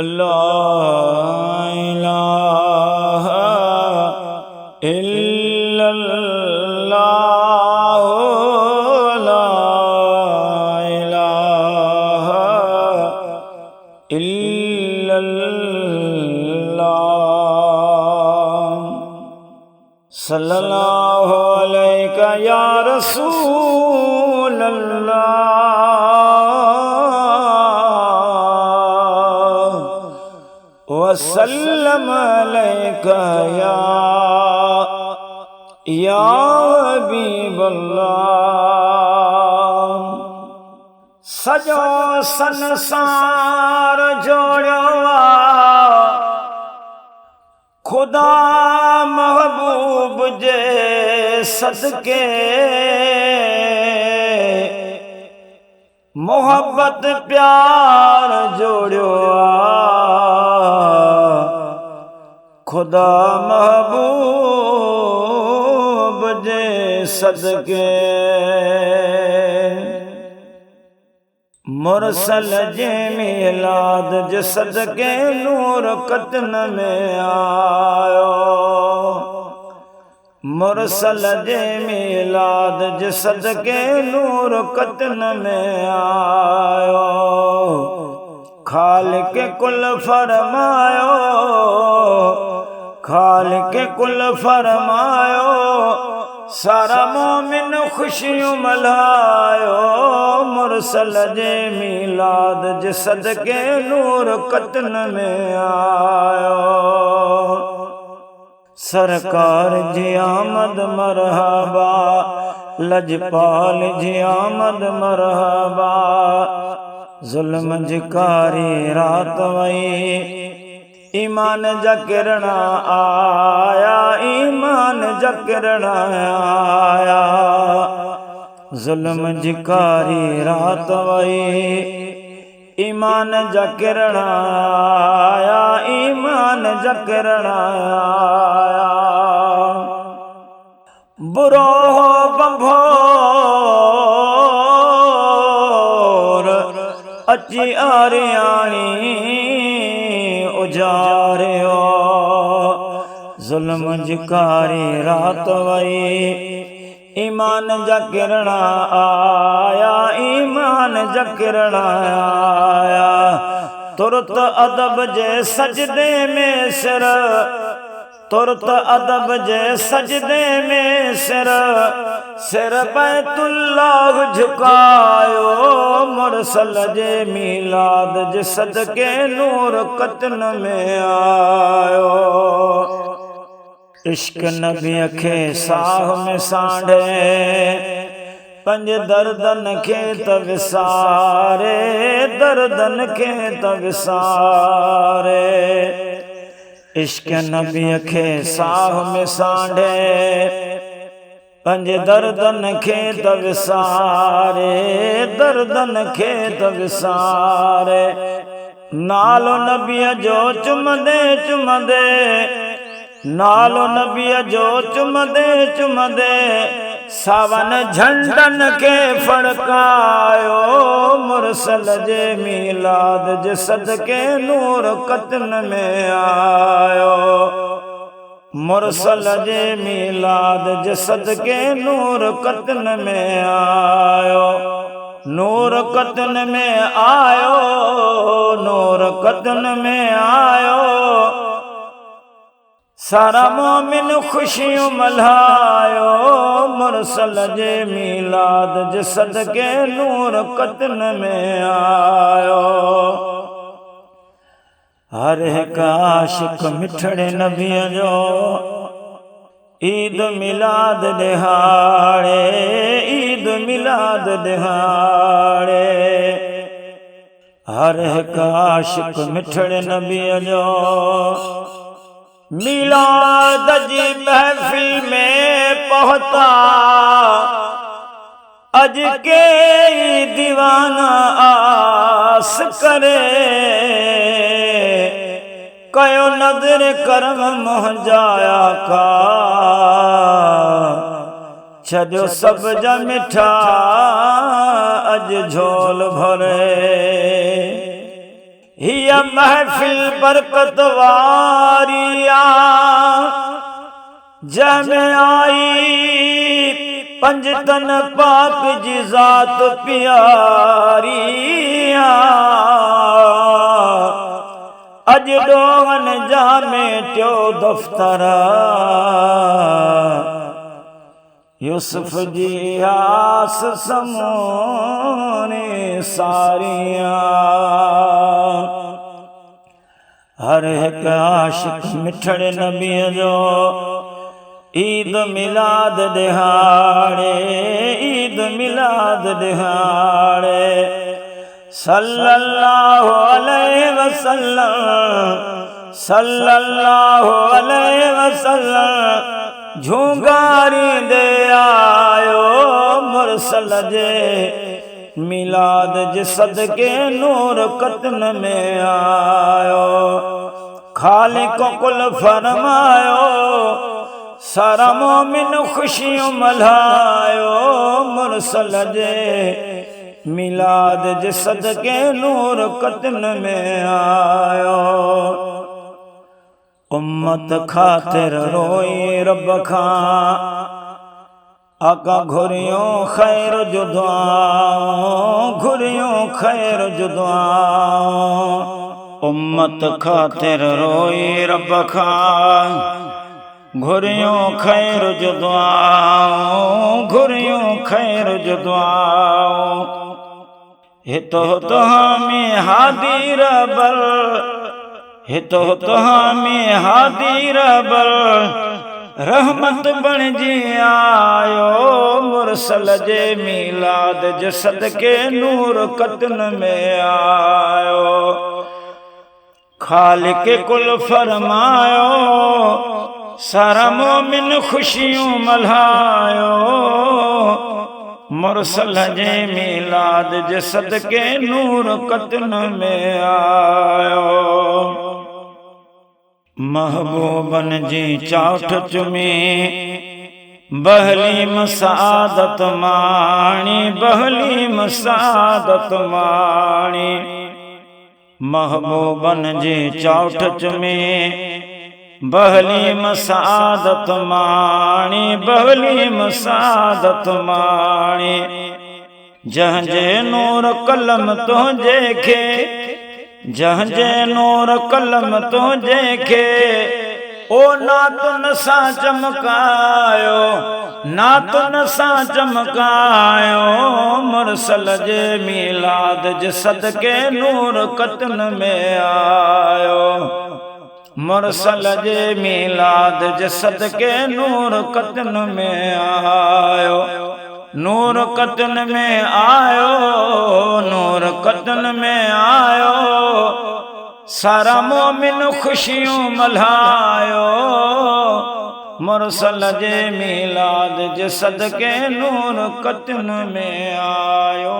ला इलाहा इल्लल्लाह ला इलाहा इल्लल्लाह सल्लल्लाहु अलैका या रसूल अल्लाह वसल्लम अलैका या हबीबल्लाह। सजो संसार जोड़ो खुदा महबूब जे सदके मोहब्बत प्यार जोड़ो खुदा महबूब जे सदके मुरसल जे मिलाद जे सदके नूर कतन में आयो। मुरसल जे मिलाद जे सदके नूर कतन में आयो। खालिक कुल फरमायो खालिक कुल फरमायो सारा मोमिन खुशियों मल्हायो। मुरसल जे मिलाद जे सदके नूर कतन में आयो। सरकार जी आमद मरहबा लजपाल जी आमद मरहबा। जुल्म जिकारी रात वई ईमान जा किरण आया ईमान जा किरण आया। जुल्म जिकारी रात वई ईमान जा किरण आया ईमान जा किरण आया। बुरो बंभोर अची आरियाणी उजारियो। जुल्म जिकारी रात वई ईमान जा किरण आया ईमान जा किरण आया। तुरत अदब जे सजदे में सिर तुरत अदब जे सजदे में सिर बैतुल्लाह झुकायो। मुरसल जे मिलाद जे सदके नूर कतन में आयो। इश्क नबी खे साह में सांढे पंज दर्दन खे त विसारे दर्दन खे त विसारे। इश्क नबी खे साह में सांढे पंज दर्दन खे त विसारे दर्दन खे त विसारे। नालो नबीअ जो चुमदे चुमदे नालो नबीअ जो चुमदे चुमदे सावन झंडन के फड़कायो। मुरसल जे मिलाद जे सदके नूर कतन में आयो। मुरसल जे मिलाद जे सदके नूर कतन में आयो। नूर कतन में आयो नूर कतन में आयो। सारा मोमिन खुशियों मल्हायो। मुरसल जे मिलाद जे सदके नूर कतन में आयो। हर एक आशिक मिठड़े नबीअ जो ईद मिलाद दिहाड़े ईद मिलाद दिहाड़े। हर एक आशिक मिठड़े नबीअ जो मिलाद जी महफिल में पहुंचा। अज के दीवाना आस करे कयो नजर करम मुंहिंजाया का। छॾियो सब जा मिठा अज झोल भरे हिय महफिल बरकत वारिया जमें आई पंजतन पाक जी जात प्यारिया अज डोगन जामे त्यो दफ्तर यूसुफ जी आस समूने सारिया हर एक आशिक मिठड़े नबी जो ईद मिलाद दिहाड़े ईद मिलाद दिहाड़े सल्लल्लाहु अलैहि वसल्लम सल्लल्लाहु अलैहि वसल्लम झूंगारी दे आयो मुरसल जे मिलाद जे सदके नूर कतन में आयो खालिक कुल फरमायो सारा मोमिन खुशियों मल्हायो मुरसल जे मिलाद जे सदके नूर कतन में आयो उम्मत खातिर रोई रब खां आका घुरियों खैर जो दुआओं घुरियों खैर जो दुआओं उम्मत खातिर रोई रब खां घुरियों खैर जो दुआओं घुरियों खैर जो दुआओं हितो तो हमें हादी रबर हितो तो हमें हादी रबर रहमत बन जी आयो मुरसल जे मिलाद जे सदके नूर कतन में आयो खालिक कुल फरमायो सारा मोमिन खुशियों मल्हायो मुरसल जे मिलाद जे सदके नूर कतन में आयो महबूबन जी चाउठ चुमी बहली मसादत माणी बहली मसादत माणी महबूबन जी चाउठ चुमी बहली मसादत माणी बहली मसादत माणी जंहिंजे नूर कलम तुंहिंजे खे जंहिंजे नूर कलम तुंहिंजे खे ओ नातुन सां चमकायो नातुन सां चमकायो मुरसल जे मिलाद जे सदके नूर कतन में आयो मुरसल जे मिलाद जे सदके नूर कतन में आयो नूर कतन में आयो नूर कतन में आयो सारा मोमिन खुशियों मल्हायो मुरसल जे मिलाद जे सदके नूर कतन में आयो।